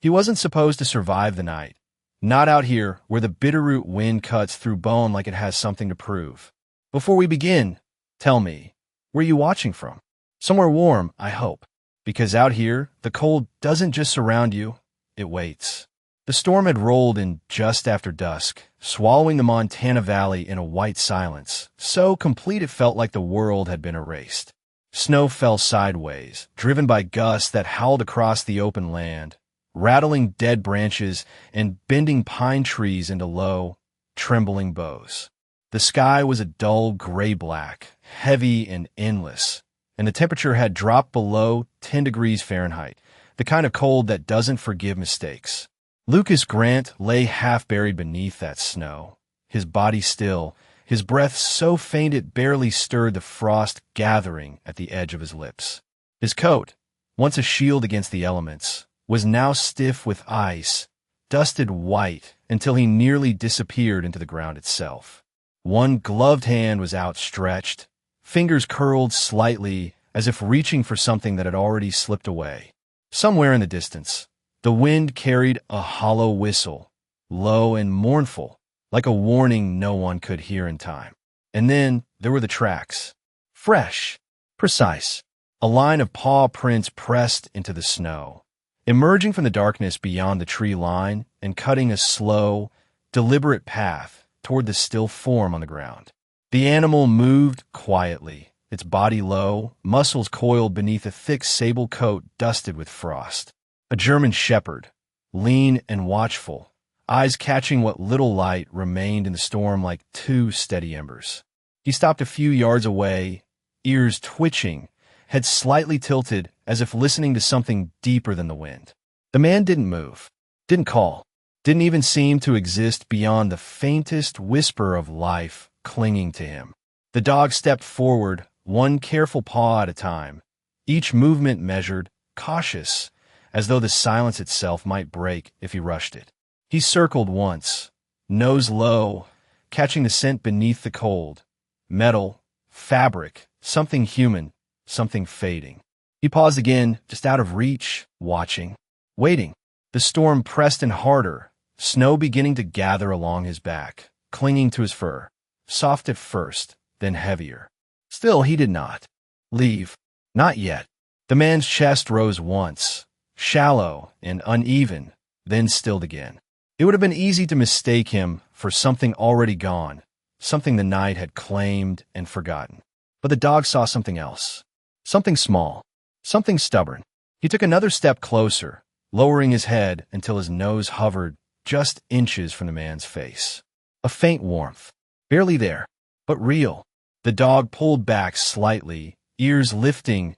He wasn't supposed to survive the night. Not out here, where the bitterroot wind cuts through bone like it has something to prove. Before we begin, tell me, where are you watching from? Somewhere warm, I hope. Because out here, the cold doesn't just surround you, it waits. The storm had rolled in just after dusk, swallowing the Montana Valley in a white silence, so complete it felt like the world had been erased. Snow fell sideways, driven by gusts that howled across the open land, rattling dead branches and bending pine trees into low, trembling bows. The sky was a dull gray-black, heavy and endless, and the temperature had dropped below 10 degrees Fahrenheit, the kind of cold that doesn't forgive mistakes. Lucas Grant lay half-buried beneath that snow, his body still, his breath so faint it barely stirred the frost gathering at the edge of his lips. His coat, once a shield against the elements, was now stiff with ice, dusted white until he nearly disappeared into the ground itself. One gloved hand was outstretched, fingers curled slightly as if reaching for something that had already slipped away. Somewhere in the distance, the wind carried a hollow whistle, low and mournful, like a warning no one could hear in time. And then there were the tracks. Fresh, precise, a line of paw prints pressed into the snow, emerging from the darkness beyond the tree line and cutting a slow, deliberate path toward the still form on the ground. The animal moved quietly, its body low, muscles coiled beneath a thick sable coat dusted with frost. A German shepherd, lean and watchful, eyes catching what little light remained in the storm like two steady embers. He stopped a few yards away, ears twitching, head slightly tilted as if listening to something deeper than the wind. The man didn't move, didn't call, didn't even seem to exist beyond the faintest whisper of life clinging to him. The dog stepped forward, one careful paw at a time, each movement measured, cautious, as though the silence itself might break if he rushed it. He circled once, nose low, catching the scent beneath the cold. Metal, fabric, something human, something fading. He paused again, just out of reach, watching, waiting. The storm pressed in harder, snow beginning to gather along his back, clinging to his fur, soft at first, then heavier. Still, he did not leave. Not yet. The man's chest rose once, shallow and uneven, then stilled again. It would have been easy to mistake him for something already gone, something the night had claimed and forgotten. But the dog saw something else, something small, something stubborn. He took another step closer, lowering his head until his nose hovered just inches from the man's face. A faint warmth, barely there, but real. The dog pulled back slightly, ears lifting,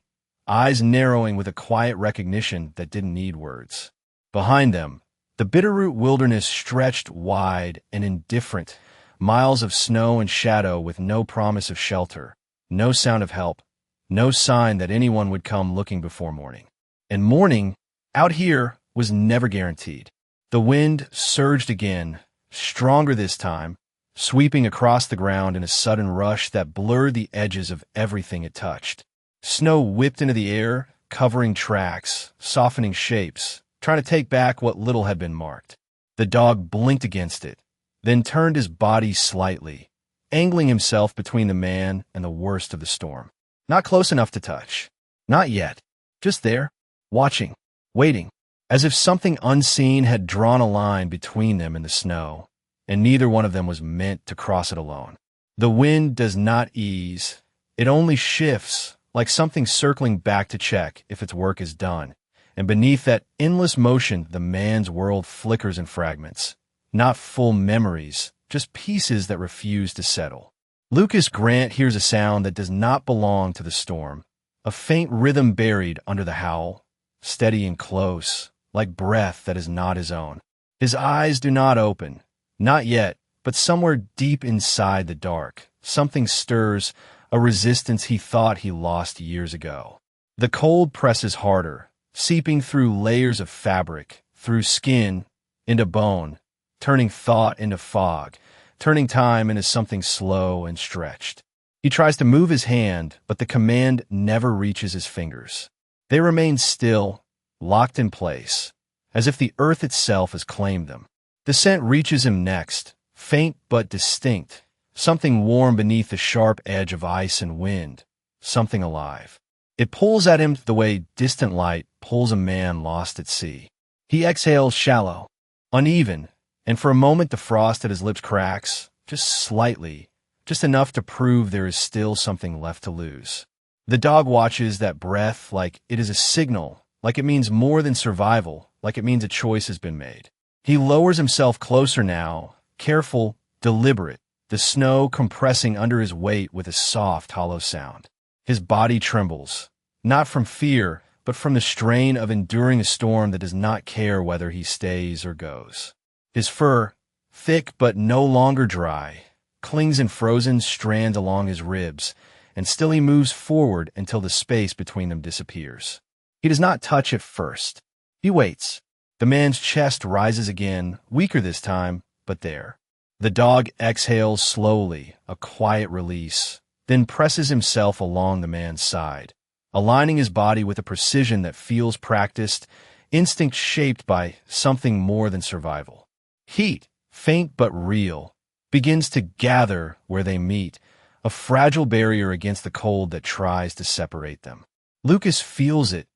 eyes narrowing with a quiet recognition that didn't need words. Behind them, the Bitterroot Wilderness stretched wide and indifferent, miles of snow and shadow with no promise of shelter, no sound of help, no sign that anyone would come looking before morning. And morning, out here, was never guaranteed. The wind surged again, stronger this time, sweeping across the ground in a sudden rush that blurred the edges of everything it touched. Snow whipped into the air, covering tracks, softening shapes, trying to take back what little had been marked. The dog blinked against it, then turned his body slightly, angling himself between the man and the worst of the storm. Not close enough to touch. Not yet. Just there, watching, waiting, as if something unseen had drawn a line between them in the snow, and neither one of them was meant to cross it alone. The wind does not ease. It only shifts, like something circling back to check if its work is done. And beneath that endless motion, the man's world flickers in fragments. Not full memories, just pieces that refuse to settle. Lucas Grant hears a sound that does not belong to the storm, a faint rhythm buried under the howl, steady and close, like breath that is not his own. His eyes do not open, not yet, but somewhere deep inside the dark, something stirs, a resistance he thought he lost years ago. The cold presses harder, seeping through layers of fabric, through skin, into bone, turning thought into fog, turning time into something slow and stretched. He tries to move his hand, but the command never reaches his fingers. They remain still, locked in place, as if the earth itself has claimed them. The scent reaches him next, faint but distinct, something warm beneath the sharp edge of ice and wind, something alive. It pulls at him the way distant light pulls a man lost at sea. He exhales shallow, uneven, and for a moment the frost at his lips cracks, just slightly, just enough to prove there is still something left to lose. The dog watches that breath like it is a signal, like it means more than survival, like it means a choice has been made. He lowers himself closer now, careful, deliberate, the snow compressing under his weight with a soft, hollow sound. His body trembles, not from fear, but from the strain of enduring a storm that does not care whether he stays or goes. His fur, thick but no longer dry, clings in frozen strands along his ribs, and still he moves forward until the space between them disappears. He does not touch at first. He waits. The man's chest rises again, weaker this time, but there. The dog exhales slowly, a quiet release, then presses himself along the man's side, aligning his body with a precision that feels practiced, instinct shaped by something more than survival. Heat, faint but real, begins to gather where they meet, a fragile barrier against the cold that tries to separate them. Lucas feels it,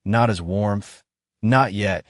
not as warmth, not yet,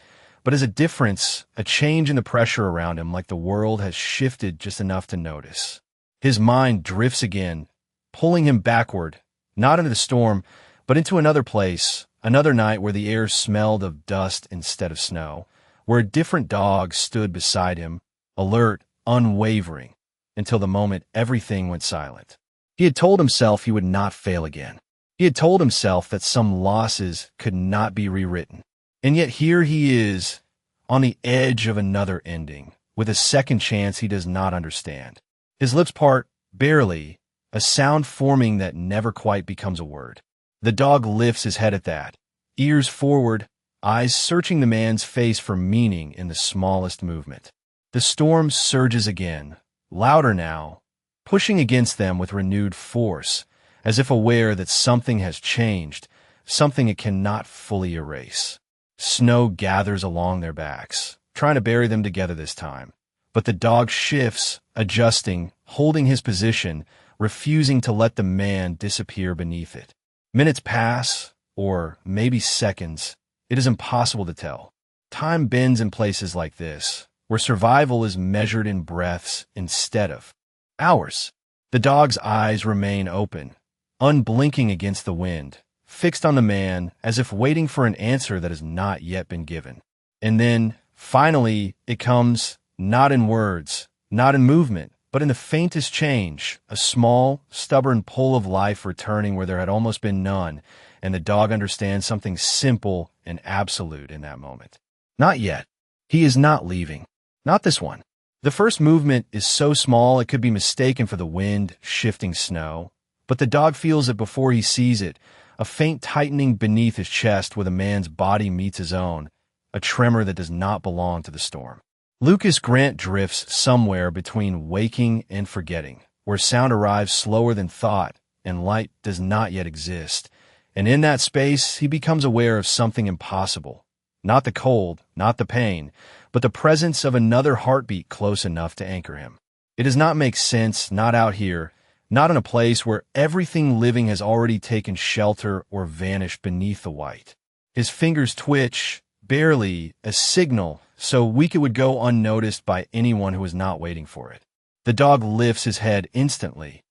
but as a difference, a change in the pressure around him, like the world has shifted just enough to notice. His mind drifts again, pulling him backward, not into the storm, but into another place, another night where the air smelled of dust instead of snow, where a different dog stood beside him, alert, unwavering, until the moment everything went silent. He had told himself he would not fail again. He had told himself that some losses could not be rewritten. And yet here he is, on the edge of another ending, with a second chance he does not understand. His lips part, barely, a sound forming that never quite becomes a word. The dog lifts his head at that, ears forward, eyes searching the man's face for meaning in the smallest movement. The storm surges again, louder now, pushing against them with renewed force, as if aware that something has changed, something it cannot fully erase. Snow gathers along their backs, trying to bury them together this time. But the dog shifts, adjusting, holding his position, refusing to let the man disappear beneath it. Minutes pass, or maybe seconds. It is impossible to tell. Time bends in places like this, where survival is measured in breaths instead of hours. The dog's eyes remain open, unblinking against the wind, fixed on the man as if waiting for an answer that has not yet been given. And then, finally, it comes, not in words, not in movement, but in the faintest change, a small, stubborn pull of life returning where there had almost been none, and the dog understands something simple and absolute in that moment. Not yet. He is not leaving. Not this one. The first movement is so small it could be mistaken for the wind, shifting snow, but the dog feels it before he sees it, a faint tightening beneath his chest where the man's body meets his own, a tremor that does not belong to the storm. Lucas Grant drifts somewhere between waking and forgetting, where sound arrives slower than thought and light does not yet exist, and in that space he becomes aware of something impossible. Not the cold, not the pain, but the presence of another heartbeat close enough to anchor him. It does not make sense, not out here, not in a place where everything living has already taken shelter or vanished beneath the white. His fingers twitch, barely, a signal, so weak it would go unnoticed by anyone who was not waiting for it. The dog lifts his head instantly,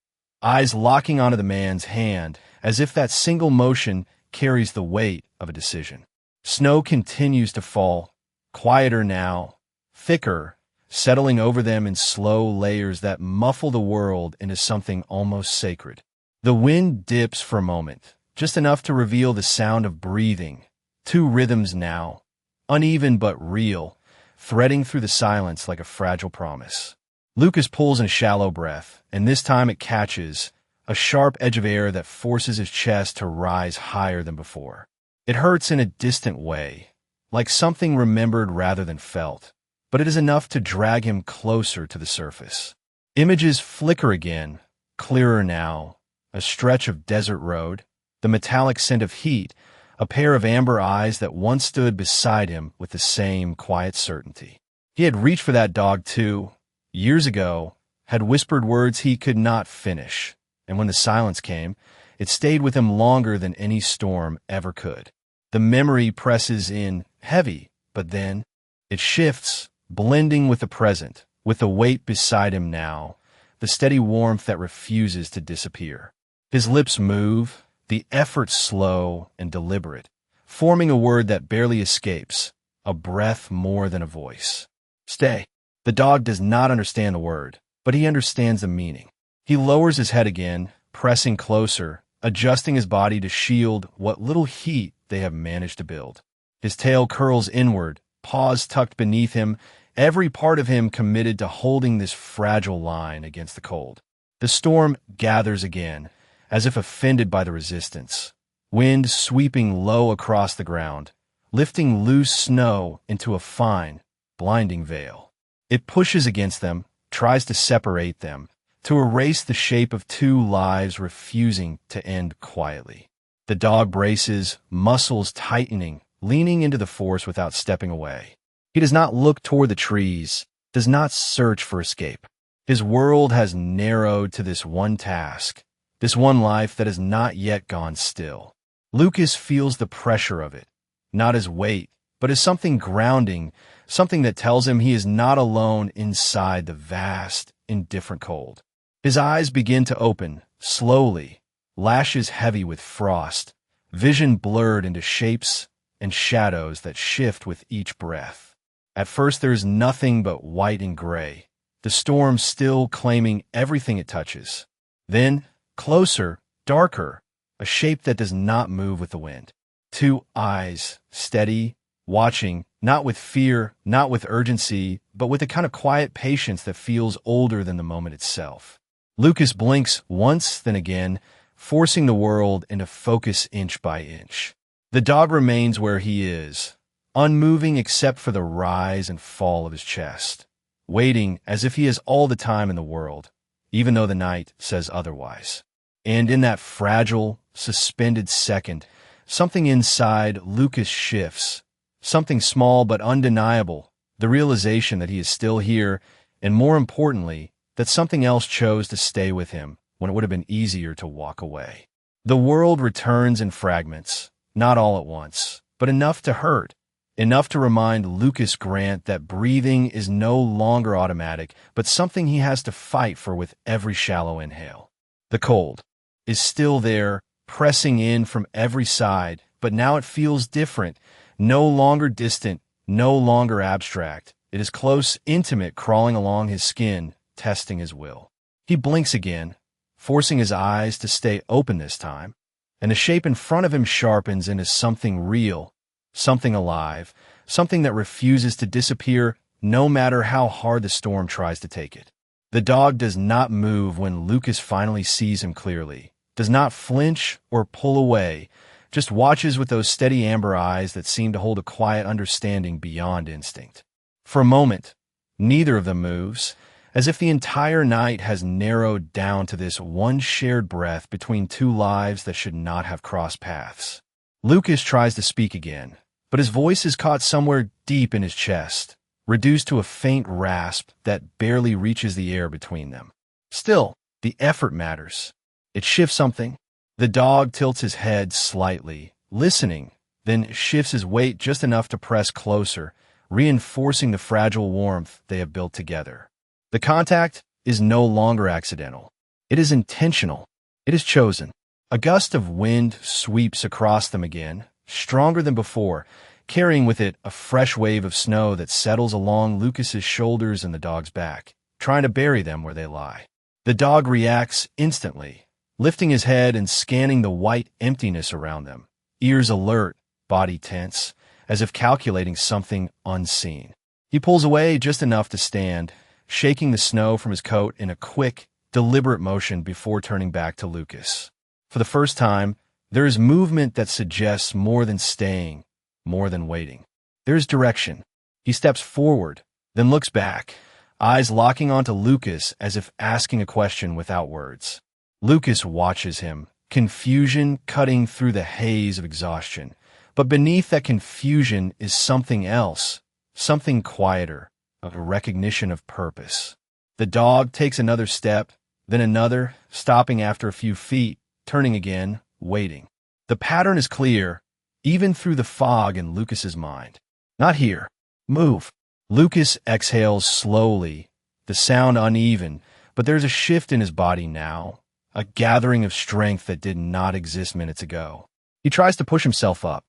eyes locking onto the man's hand, as if that single motion carries the weight of a decision. Snow continues to fall, quieter now, thicker, settling over them in slow layers that muffle the world into something almost sacred. The wind dips for a moment, just enough to reveal the sound of breathing, two rhythms now, uneven but real, threading through the silence like a fragile promise. Lucas pulls in a shallow breath, and this time it catches, a sharp edge of air that forces his chest to rise higher than before. It hurts in a distant way, like something remembered rather than felt, but it is enough to drag him closer to the surface. Images flicker again, clearer now, a stretch of desert road, the metallic scent of heat, a pair of amber eyes that once stood beside him with the same quiet certainty. He had reached for that dog too, years ago, had whispered words he could not finish, and when the silence came, it stayed with him longer than any storm ever could. The memory presses in heavy, but then it shifts, blending with the present, with the weight beside him now, the steady warmth that refuses to disappear. His lips move, the effort slow and deliberate, forming a word that barely escapes, a breath more than a voice. Stay. The dog does not understand the word, but he understands the meaning. He lowers his head again, pressing closer, adjusting his body to shield what little heat they have managed to build. His tail curls inward, paws tucked beneath him, every part of him committed to holding this fragile line against the cold. The storm gathers again, as if offended by the resistance. Wind sweeping low across the ground, lifting loose snow into a fine, blinding veil. It pushes against them, tries to separate them, to erase the shape of two lives refusing to end quietly. The dog braces, muscles tightening, leaning into the force without stepping away. He does not look toward the trees, does not search for escape. His world has narrowed to this one task, this one life that has not yet gone still. Lucas feels the pressure of it, not as weight, but as something grounding, something that tells him he is not alone inside the vast, indifferent cold. His eyes begin to open, slowly, lashes heavy with frost, vision blurred into shapes and shadows that shift with each breath. At first there is nothing but white and gray, the storm still claiming everything it touches. Then, closer, darker, a shape that does not move with the wind. Two eyes, steady, watching, not with fear, not with urgency, but with a kind of quiet patience that feels older than the moment itself. Lucas blinks once, then again, forcing the world into focus inch by inch. The dog remains where he is, unmoving except for the rise and fall of his chest, waiting as if he has all the time in the world, even though the night says otherwise. And in that fragile, suspended second, something inside Lucas shifts, something small but undeniable, the realization that he is still here, and more importantly, that something else chose to stay with him when it would have been easier to walk away. The world returns in fragments, not all at once, but enough to hurt, enough to remind Lucas Grant that breathing is no longer automatic, but something he has to fight for with every shallow inhale. The cold is still there, pressing in from every side, but now it feels different, no longer distant, no longer abstract. It is close, intimate, crawling along his skin, testing his will. He blinks again, forcing his eyes to stay open this time, and the shape in front of him sharpens into something real, something alive, something that refuses to disappear no matter how hard the storm tries to take it. The dog does not move when Lucas finally sees him clearly, does not flinch or pull away, just watches with those steady amber eyes that seem to hold a quiet understanding beyond instinct. For a moment, neither of them moves, as if the entire night has narrowed down to this one shared breath between two lives that should not have crossed paths. Lucas tries to speak again, but his voice is caught somewhere deep in his chest, reduced to a faint rasp that barely reaches the air between them. Still, the effort matters. It shifts something. The dog tilts his head slightly, listening, then shifts his weight just enough to press closer, reinforcing the fragile warmth they have built together. The contact is no longer accidental. It is intentional. It is chosen. A gust of wind sweeps across them again, stronger than before, carrying with it a fresh wave of snow that settles along Lucas's shoulders and the dog's back, trying to bury them where they lie. The dog reacts instantly, lifting his head and scanning the white emptiness around them, ears alert, body tense, as if calculating something unseen. He pulls away just enough to stand, shaking the snow from his coat in a quick, deliberate motion before turning back to Lucas. For the first time, there is movement that suggests more than staying, more than waiting. There is direction. He steps forward, then looks back, eyes locking onto Lucas as if asking a question without words. Lucas watches him, confusion cutting through the haze of exhaustion, But beneath that confusion is something else, something quieter, a recognition of purpose. The dog takes another step, then another, stopping after a few feet, turning again, waiting. The pattern is clear, even through the fog in Lucas's mind. Not here. Move. Lucas exhales slowly, the sound uneven, but there's a shift in his body now, a gathering of strength that did not exist minutes ago. He tries to push himself up,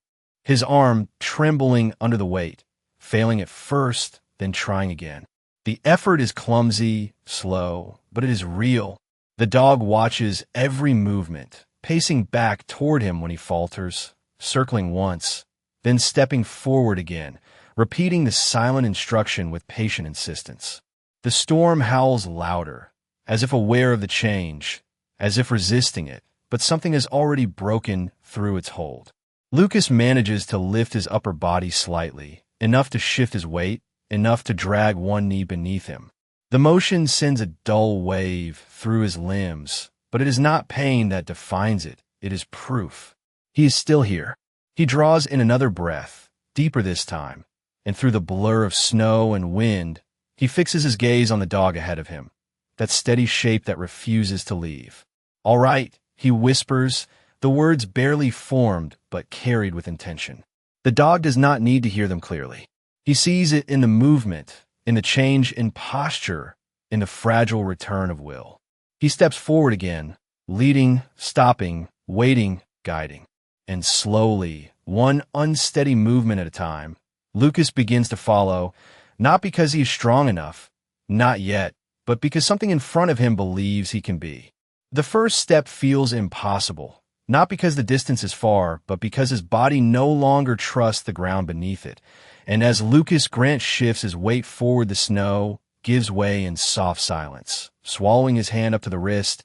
his arm trembling under the weight, failing at first, then trying again. The effort is clumsy, slow, but it is real. The dog watches every movement, pacing back toward him when he falters, circling once, then stepping forward again, repeating the silent instruction with patient insistence. The storm howls louder, as if aware of the change, as if resisting it, but something has already broken through its hold. Lucas manages to lift his upper body slightly, enough to shift his weight, enough to drag one knee beneath him. The motion sends a dull wave through his limbs, but it is not pain that defines it. It is proof. He is still here. He draws in another breath, deeper this time, and through the blur of snow and wind, he fixes his gaze on the dog ahead of him, that steady shape that refuses to leave. "All right," he whispers, the words barely formed but carried with intention. The dog does not need to hear them clearly. He sees it in the movement, in the change in posture, in the fragile return of will. He steps forward again, leading, stopping, waiting, guiding. And slowly, one unsteady movement at a time, Lucas begins to follow, not because he is strong enough, not yet, but because something in front of him believes he can be. The first step feels impossible, not because the distance is far, but because his body no longer trusts the ground beneath it. And as Lucas Grant shifts his weight forward, the snow gives way in soft silence, swallowing his hand up to the wrist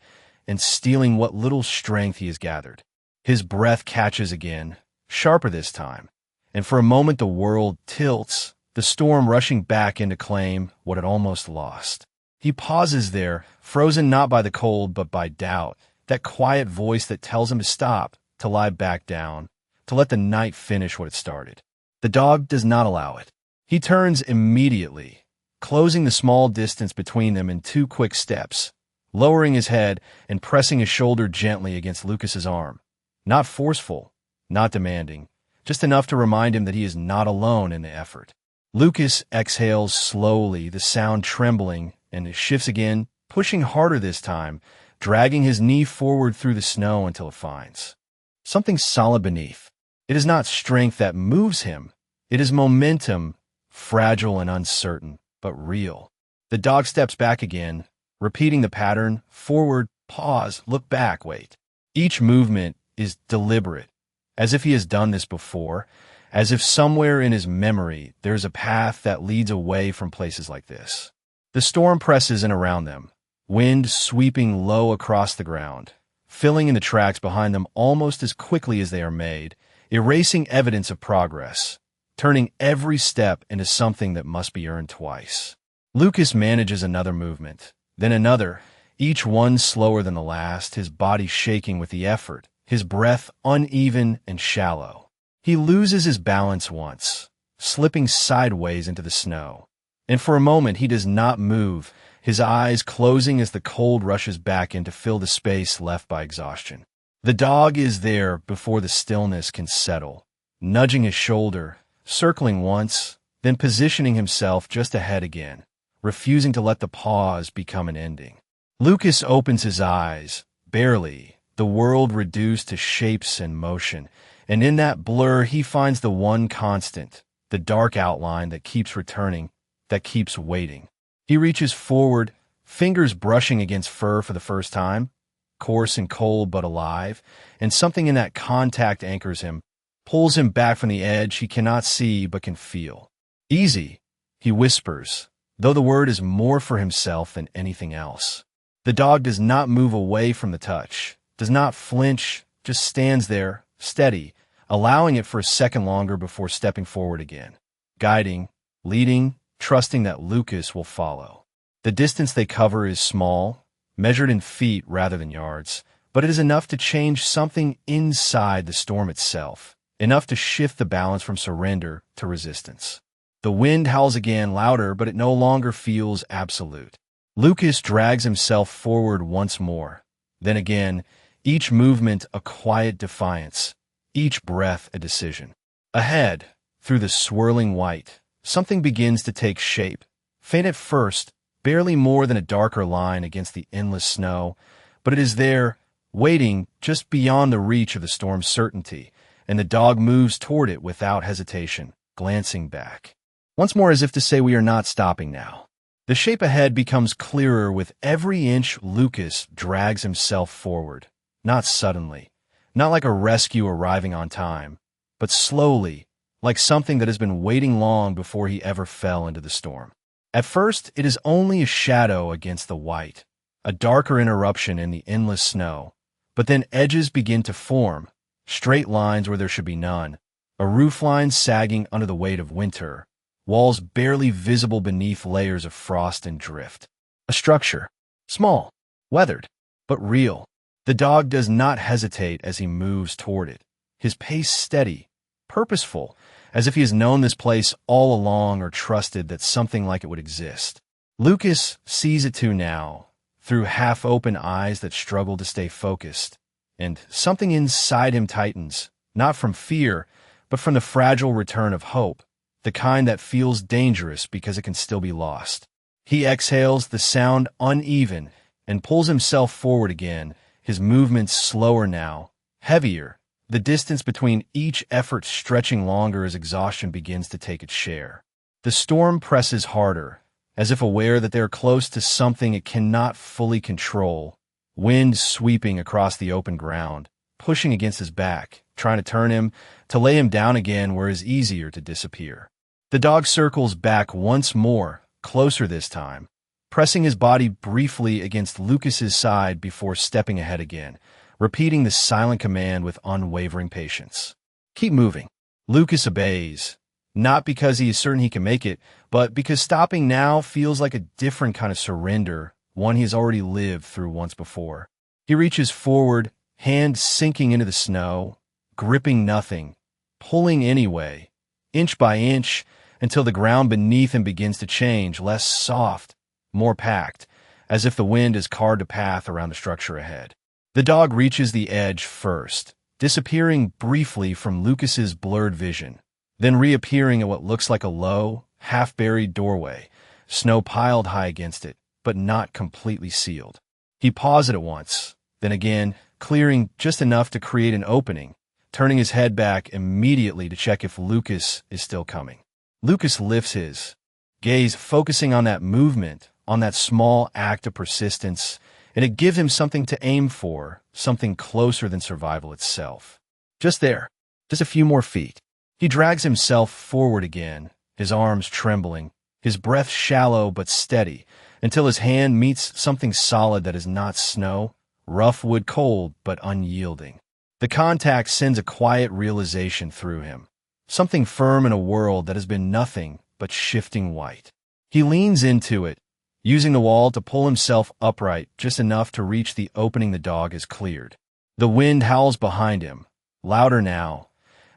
and stealing what little strength he has gathered. His breath catches again, sharper this time, and for a moment the world tilts, the storm rushing back in to claim what it almost lost. He pauses there, frozen not by the cold but by doubt, that quiet voice that tells him to stop, to lie back down, to let the night finish what it started. The dog does not allow it. He turns immediately, closing the small distance between them in 2 quick steps, lowering his head and pressing his shoulder gently against Lucas's arm. Not forceful, not demanding, just enough to remind him that he is not alone in the effort. Lucas exhales slowly, the sound trembling, and shifts again, pushing harder this time, dragging his knee forward through the snow until it finds something solid beneath. It is not strength that moves him. It is momentum, fragile and uncertain, but real. The dog steps back again, repeating the pattern, forward, pause, look back, wait. Each movement is deliberate, as if he has done this before, as if somewhere in his memory there is a path that leads away from places like this. The storm presses in around them, wind sweeping low across the ground, filling in the tracks behind them almost as quickly as they are made, erasing evidence of progress, turning every step into something that must be earned twice. Lucas manages another movement, then another, each one slower than the last, his body shaking with the effort, his breath uneven and shallow. He loses his balance once, slipping sideways into the snow. And for a moment he does not move, his eyes closing as the cold rushes back in to fill the space left by exhaustion. The dog is there before the stillness can settle, nudging his shoulder, circling once, then positioning himself just ahead again, refusing to let the pause become an ending. Lucas opens his eyes, barely, the world reduced to shapes and motion, and in that blur he finds the one constant, the dark outline that keeps returning, that keeps waiting. He reaches forward, fingers brushing against fur for the first time, coarse and cold but alive, and something in that contact anchors him, pulls him back from the edge he cannot see but can feel. "Easy," he whispers, though the word is more for himself than anything else. The dog does not move away from the touch, does not flinch, just stands there, steady, allowing it for a second longer before stepping forward again, guiding, leading, trusting that Lucas will follow. The distance they cover is small, measured in feet rather than yards, but it is enough to change something inside the storm itself, enough to shift the balance from surrender to resistance. The wind howls again, louder, but it no longer feels absolute. Lucas drags himself forward once more. Then again, each movement a quiet defiance, each breath a decision. Ahead, through the swirling white, something begins to take shape. Faint at first, barely more than a darker line against the endless snow, but it is there, waiting just beyond the reach of the storm's certainty, and the dog moves toward it without hesitation, glancing back. Once more, as if to say, we are not stopping now. The shape ahead becomes clearer with every inch Lucas drags himself forward. Not suddenly, not like a rescue arriving on time, but slowly, like something that has been waiting long before he ever fell into the storm. At first, it is only a shadow against the white, a darker interruption in the endless snow, but then edges begin to form, straight lines where there should be none, a roofline sagging under the weight of winter, walls barely visible beneath layers of frost and drift. A structure, small, weathered, but real. The dog does not hesitate as he moves toward it, his pace steady, purposeful, as if he has known this place all along or trusted that something like it would exist. Lucas sees it too now, through half-open eyes that struggle to stay focused, and something inside him tightens, not from fear, but from the fragile return of hope, the kind that feels dangerous because it can still be lost. He exhales, the sound uneven, and pulls himself forward again, his movements slower now, heavier, the distance between each effort stretching longer as exhaustion begins to take its share. The storm presses harder, as if aware that they are close to something it cannot fully control, wind sweeping across the open ground, pushing against his back, trying to turn him, to lay him down again where it is easier to disappear. The dog circles back once more, closer this time, pressing his body briefly against Lucas's side before stepping ahead again, repeating the silent command with unwavering patience. Keep moving. Lucas obeys, not because he is certain he can make it, but because stopping now feels like a different kind of surrender, one he has already lived through once before. He reaches forward, hand sinking into the snow, gripping nothing, pulling anyway, inch by inch, until the ground beneath him begins to change, less soft, more packed, as if the wind has carved a path around the structure ahead. The dog reaches the edge first, disappearing briefly from Lucas's blurred vision, then reappearing at what looks like a low, half-buried doorway, snow piled high against it, but not completely sealed. He paused at once, then again, clearing just enough to create an opening, turning his head back immediately to check if Lucas is still coming. Lucas lifts his gaze, focusing on that movement, on that small act of persistence, and it gives him something to aim for, something closer than survival itself. Just there, just a few more feet. He drags himself forward again, his arms trembling, his breath shallow but steady, until his hand meets something solid that is not snow, rough wood cold but unyielding. The contact sends a quiet realization through him, something firm in a world that has been nothing but shifting white. He leans into it, using the wall to pull himself upright just enough to reach the opening the dog has cleared. The wind howls behind him, louder now,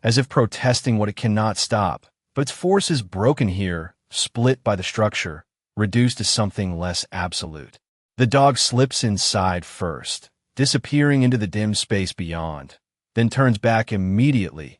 as if protesting what it cannot stop, but its force is broken here, split by the structure, reduced to something less absolute. The dog slips inside first, disappearing into the dim space beyond, then turns back immediately,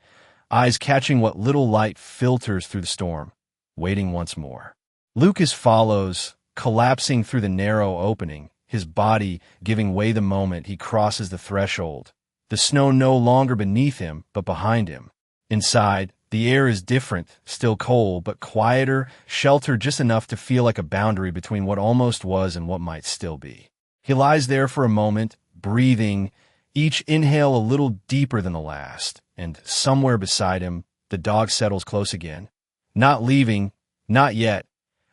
eyes catching what little light filters through the storm, waiting once more. Lucas follows, collapsing through the narrow opening, his body giving way the moment he crosses the threshold, the snow no longer beneath him but behind him. Inside, the air is different, still cold, but quieter, sheltered just enough to feel like a boundary between what almost was and what might still be. He lies there for a moment, breathing, each inhale a little deeper than the last, and somewhere beside him, the dog settles close again, not leaving, not yet,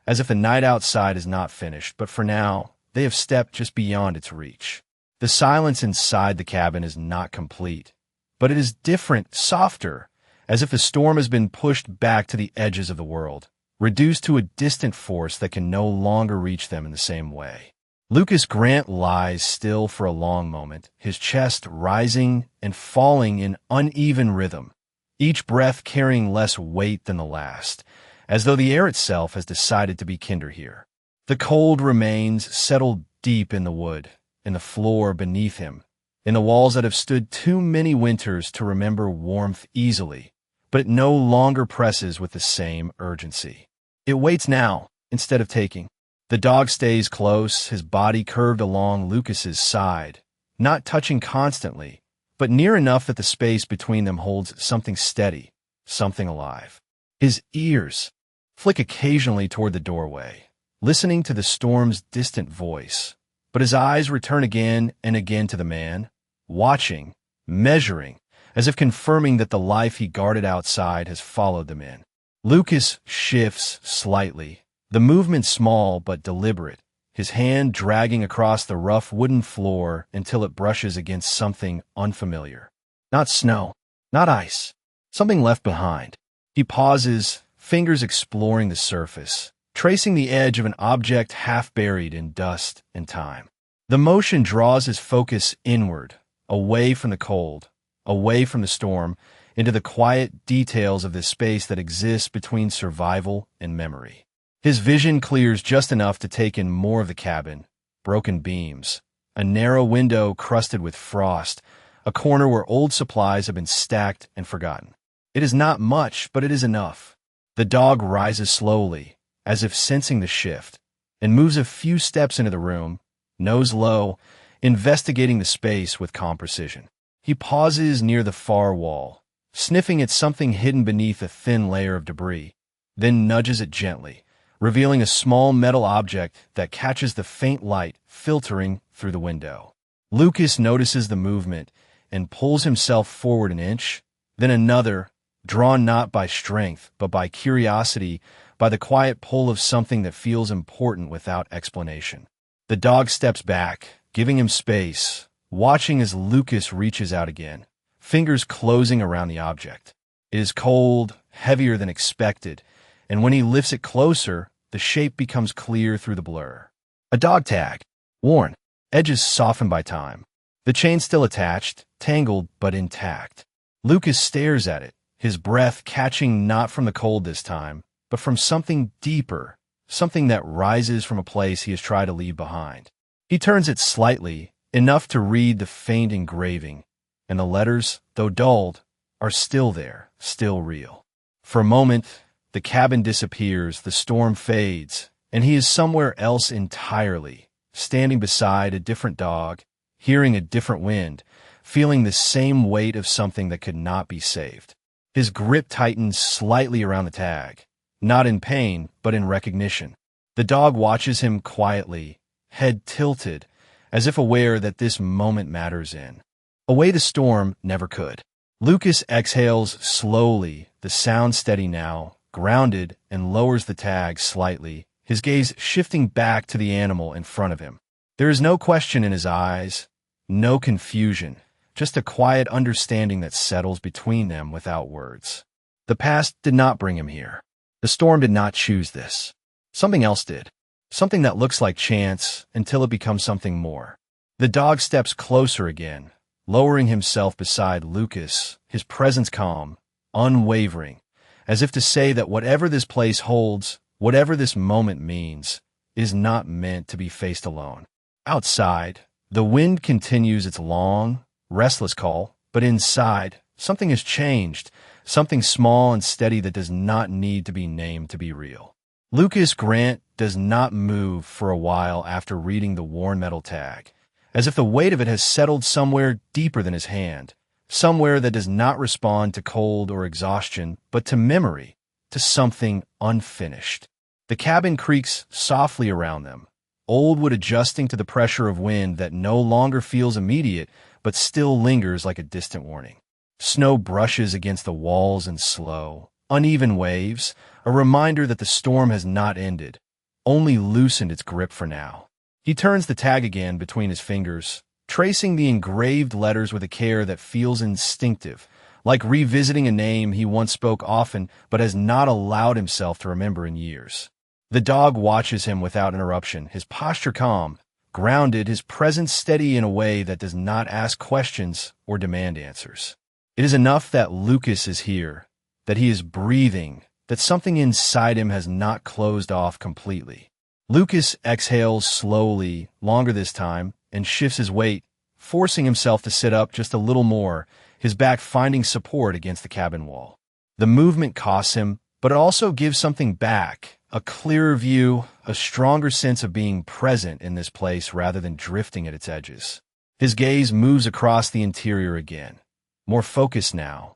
as if the night outside is not finished, but for now, they have stepped just beyond its reach. The silence inside the cabin is not complete, but it is different, softer, as if the storm has been pushed back to the edges of the world, reduced to a distant force that can no longer reach them in the same way. Lucas Grant lies still for a long moment, his chest rising and falling in uneven rhythm, each breath carrying less weight than the last, as though the air itself has decided to be kinder here. The cold remains settled deep in the wood, in the floor beneath him, in the walls that have stood too many winters to remember warmth easily, but it no longer presses with the same urgency. It waits now, instead of taking. The dog stays close, his body curved along Lucas's side, not touching constantly, but near enough that the space between them holds something steady, something alive. His ears flick occasionally toward the doorway, listening to the storm's distant voice, but his eyes return again and again to the man, watching, measuring, as if confirming that the life he guarded outside has followed them in. Lucas shifts slightly, the movement small but deliberate, his hand dragging across the rough wooden floor until it brushes against something unfamiliar. Not snow, not ice, something left behind. He pauses, fingers exploring the surface, tracing the edge of an object half buried in dust and time. The motion draws his focus inward, away from the cold, away from the storm, into the quiet details of this space that exists between survival and memory. His vision clears just enough to take in more of the cabin, broken beams, a narrow window crusted with frost, a corner where old supplies have been stacked and forgotten. It is not much, but it is enough. The dog rises slowly, as if sensing the shift, and moves a few steps into the room, nose low, investigating the space with calm precision. He pauses near the far wall, sniffing at something hidden beneath a thin layer of debris, then nudges it gently, revealing a small metal object that catches the faint light filtering through the window. Lucas notices the movement and pulls himself forward an inch, then another, drawn not by strength but by curiosity, by the quiet pull of something that feels important without explanation. The dog steps back, giving him space, watching as Lucas reaches out again, fingers closing around the object. It is cold, heavier than expected, and when he lifts it closer, the shape becomes clear through the blur. A dog tag, worn, edges softened by time. The chain still attached, tangled but intact. Lucas stares at it, his breath catching not from the cold this time, but from something deeper, something that rises from a place he has tried to leave behind. He turns it slightly, enough to read the faint engraving, and the letters, though dulled, are still there, still real. For a moment, the cabin disappears, the storm fades, and he is somewhere else entirely, standing beside a different dog, hearing a different wind, feeling the same weight of something that could not be saved. His grip tightens slightly around the tag, not in pain, but in recognition. The dog watches him quietly, head tilted, as if aware that this moment matters in a way the storm never could. Lucas exhales slowly, the sound steady now, grounded, and lowers the tag slightly, his gaze shifting back to the animal in front of him. There is no question in his eyes, no confusion, just a quiet understanding that settles between them without words. The past did not bring him here. The storm did not choose this. Something else did. Something that looks like chance until it becomes something more. The dog steps closer again, lowering himself beside Lucas, his presence calm, unwavering, as if to say that whatever this place holds, whatever this moment means, is not meant to be faced alone. Outside, the wind continues its long, restless call, but inside, something has changed, something small and steady that does not need to be named to be real. Lucas Grant does not move for a while after reading the worn metal tag, as if the weight of it has settled somewhere deeper than his hand, somewhere that does not respond to cold or exhaustion, but to memory, to something unfinished. The cabin creaks softly around them, old wood adjusting to the pressure of wind that no longer feels immediate, but still lingers like a distant warning. Snow brushes against the walls in slow, uneven waves, a reminder that the storm has not ended, only loosened its grip for now. He turns the tag again between his fingers, tracing the engraved letters with a care that feels instinctive, like revisiting a name he once spoke often but has not allowed himself to remember in years. The dog watches him without interruption, his posture calm, grounded, his presence steady in a way that does not ask questions or demand answers. It is enough that Lucas is here, that he is breathing, that something inside him has not closed off completely. Lucas exhales slowly, longer this time, and shifts his weight, forcing himself to sit up just a little more, his back finding support against the cabin wall. The movement costs him, but it also gives something back, a clearer view, a stronger sense of being present in this place rather than drifting at its edges. His gaze moves across the interior again, more focused now,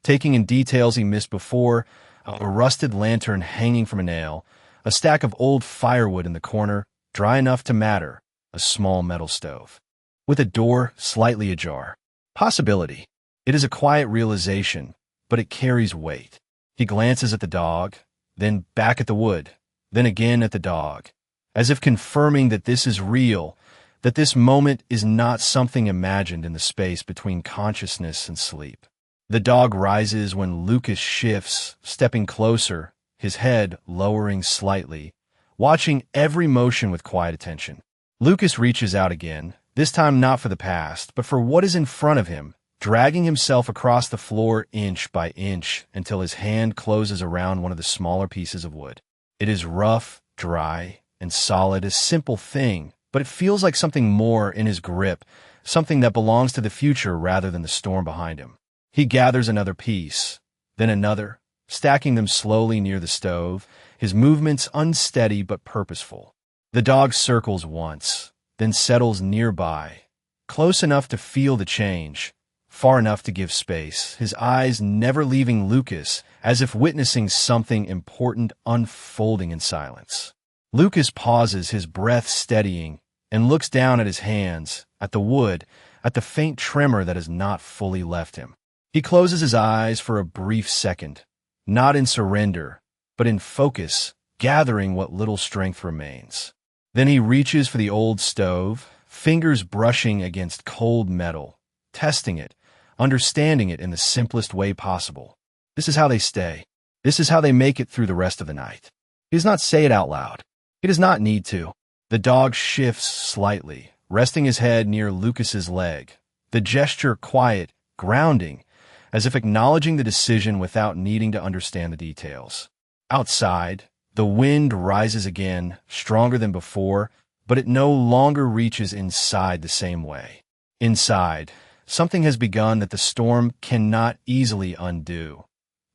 taking in details he missed before, a rusted lantern hanging from a nail, a stack of old firewood in the corner, dry enough to matter, a small metal stove, with a door slightly ajar. Possibility. It is a quiet realization, but it carries weight. He glances at the dog, then back at the wood, then again at the dog, as if confirming that this is real, that this moment is not something imagined in the space between consciousness and sleep. The dog rises when Lucas shifts, stepping closer, his head lowering slightly, watching every motion with quiet attention. Lucas reaches out again, this time not for the past, but for what is in front of him, dragging himself across the floor inch by inch until his hand closes around one of the smaller pieces of wood. It is rough, dry, and solid, a simple thing, but it feels like something more in his grip, something that belongs to the future rather than the storm behind him. He gathers another piece, then another, stacking them slowly near the stove, his movements unsteady but purposeful. The dog circles once, then settles nearby, close enough to feel the change, far enough to give space, his eyes never leaving Lucas, as if witnessing something important unfolding in silence. Lucas pauses, his breath steadying, and looks down at his hands, at the wood, at the faint tremor that has not fully left him. He closes his eyes for a brief second, not in surrender, but in focus, gathering what little strength remains. Then he reaches for the old stove, fingers brushing against cold metal, testing it, understanding it in the simplest way possible. This is how they stay. This is how they make it through the rest of the night. He does not say it out loud. He does not need to. The dog shifts slightly, resting his head near Lucas's leg. The gesture quiet, grounding, as if acknowledging the decision without needing to understand the details. Outside, the wind rises again, stronger than before, but it no longer reaches inside the same way. Inside, something has begun that the storm cannot easily undo.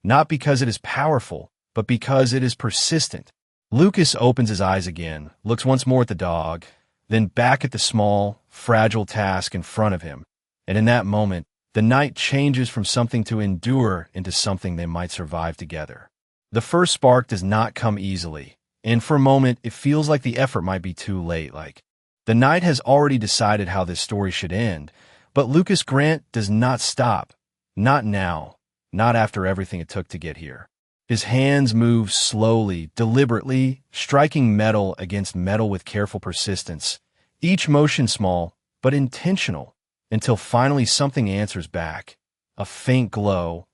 Not because it is powerful, but because it is persistent. Lucas opens his eyes again, looks once more at the dog, then back at the small, fragile task in front of him. And in that moment, the night changes from something to endure into something they might survive together. The first spark does not come easily, and for a moment it feels like the effort might be too late, like the night has already decided how this story should end, but Lucas Grant does not stop. Not now, not after everything it took to get here. His hands move slowly, deliberately, striking metal against metal with careful persistence, each motion small, but intentional, until finally something answers back. A faint glow,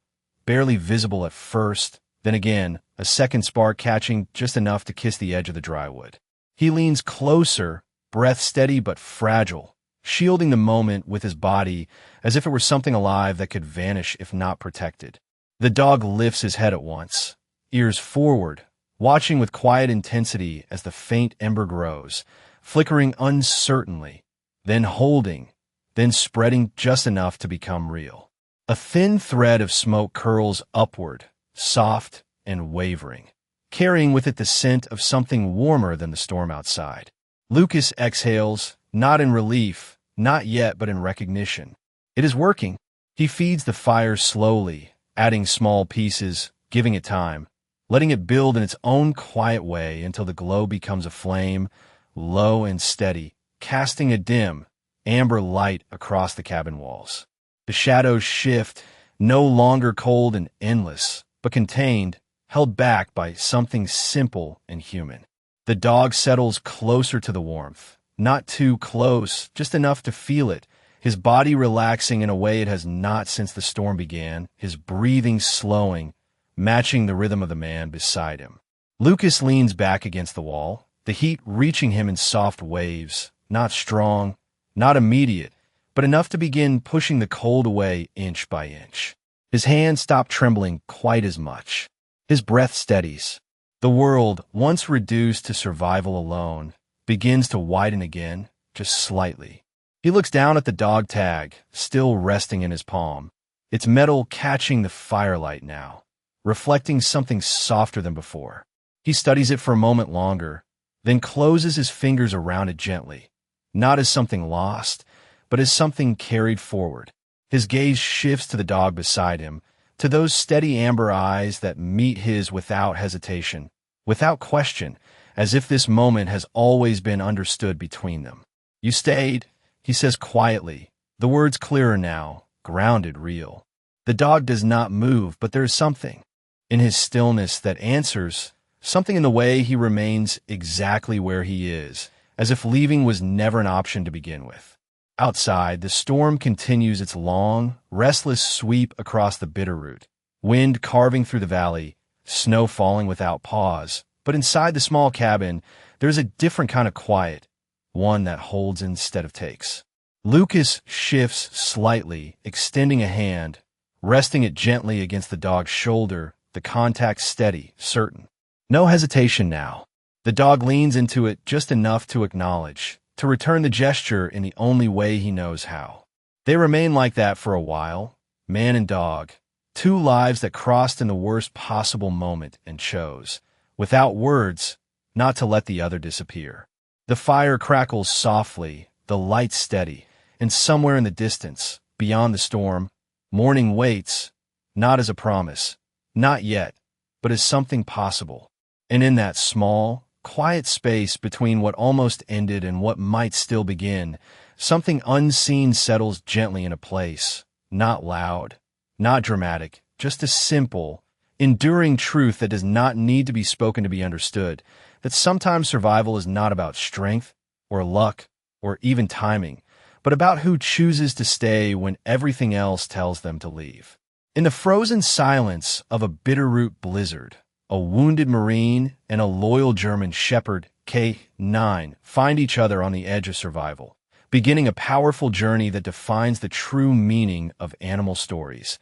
barely visible at first, then again, a second spark catching just enough to kiss the edge of the dry wood. He leans closer, breath steady but fragile, shielding the moment with his body as if it were something alive that could vanish if not protected. The dog lifts his head at once, ears forward, watching with quiet intensity as the faint ember grows, flickering uncertainly, then holding, then spreading just enough to become real. A thin thread of smoke curls upward, soft and wavering, carrying with it the scent of something warmer than the storm outside. Lucas exhales, not in relief, not yet, but in recognition. It is working. He feeds the fire slowly, adding small pieces, giving it time, letting it build in its own quiet way until the glow becomes a flame, low and steady, casting a dim, amber light across the cabin walls. The shadows shift, no longer cold and endless, but contained, held back by something simple and human. The dog settles closer to the warmth, not too close, just enough to feel it, his body relaxing in a way it has not since the storm began, his breathing slowing, matching the rhythm of the man beside him. Lucas leans back against the wall, the heat reaching him in soft waves, not strong, not immediate, but enough to begin pushing the cold away inch by inch. His hands stop trembling quite as much. His breath steadies. The world, once reduced to survival alone, begins to widen again, just slightly. He looks down at the dog tag, still resting in his palm, its metal catching the firelight now, reflecting something softer than before. He studies it for a moment longer, then closes his fingers around it gently, not as something lost, but as something carried forward. His gaze shifts to the dog beside him, to those steady amber eyes that meet his without hesitation, without question, as if this moment has always been understood between them. "You stayed," he says quietly, the words clearer now, grounded, real. The dog does not move, but there is something in his stillness that answers, something in the way he remains exactly where he is, as if leaving was never an option to begin with. Outside, the storm continues its long, restless sweep across the Bitterroot, wind carving through the valley, snow falling without pause. But inside the small cabin, there's a different kind of quiet, one that holds instead of takes. Lucas shifts slightly, extending a hand, resting it gently against the dog's shoulder, the contact steady, certain. No hesitation now. The dog leans into it just enough to acknowledge, to return the gesture in the only way he knows how. They remain like that for a while, man and dog, two lives that crossed in the worst possible moment and chose, without words, not to let the other disappear. The fire crackles softly, the light steady, and somewhere in the distance, beyond the storm, morning waits, not as a promise, not yet, but as something possible. And in that small, quiet space between what almost ended and what might still begin, something unseen settles gently into place, not loud, not dramatic, just a simple, enduring truth that does not need to be spoken to be understood, that sometimes survival is not about strength, or luck, or even timing, but about who chooses to stay when everything else tells them to leave. In the frozen silence of a Bitterroot blizzard, a wounded Marine and a loyal German Shepherd, K9, find each other on the edge of survival, beginning a powerful journey that defines the true meaning of animal stories.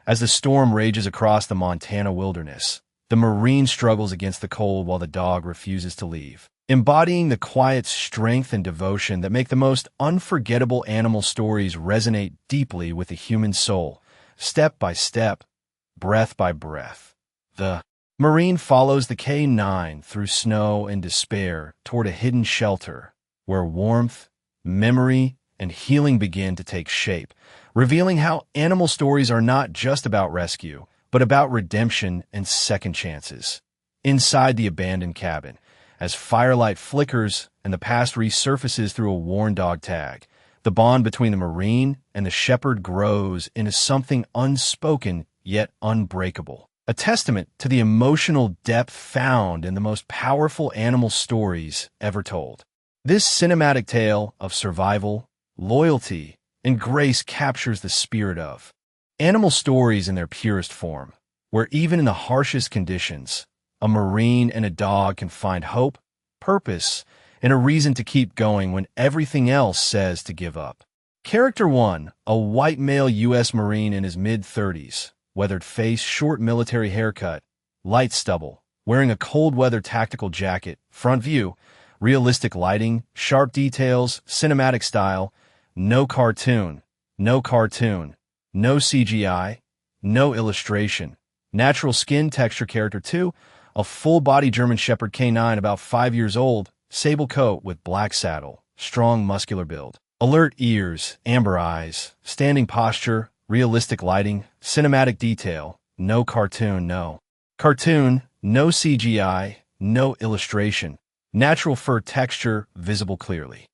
As the storm rages across the Montana wilderness, the Marine struggles against the cold while the dog refuses to leave, embodying the quiet strength and devotion that make the most unforgettable animal stories resonate deeply with the human soul, step by step, breath by breath. The Marine follows the K9 through snow and despair toward a hidden shelter where warmth, memory, and healing begin to take shape, revealing how animal stories are not just about rescue, but about redemption and second chances. Inside the abandoned cabin, as firelight flickers and the past resurfaces through a worn dog tag, the bond between the Marine and the Shepherd grows into something unspoken yet unbreakable. A testament to the emotional depth found in the most powerful animal stories ever told. This cinematic tale of survival, loyalty, and grace captures the spirit of animal stories in their purest form, where even in the harshest conditions, a Marine and a dog can find hope, purpose, and a reason to keep going when everything else says to give up. Character 1, a white male U.S. Marine in his mid-30s, weathered face, short military haircut, light stubble, wearing a cold-weather tactical jacket, front view, realistic lighting, sharp details, cinematic style, no cartoon, no CGI, no illustration, natural skin texture. Character 2, a full-body German Shepherd K9 about 5 years old, sable coat with black saddle, strong muscular build, alert ears, amber eyes, standing posture, realistic lighting, cinematic detail, no cartoon, no CGI, no illustration, natural fur texture visible clearly.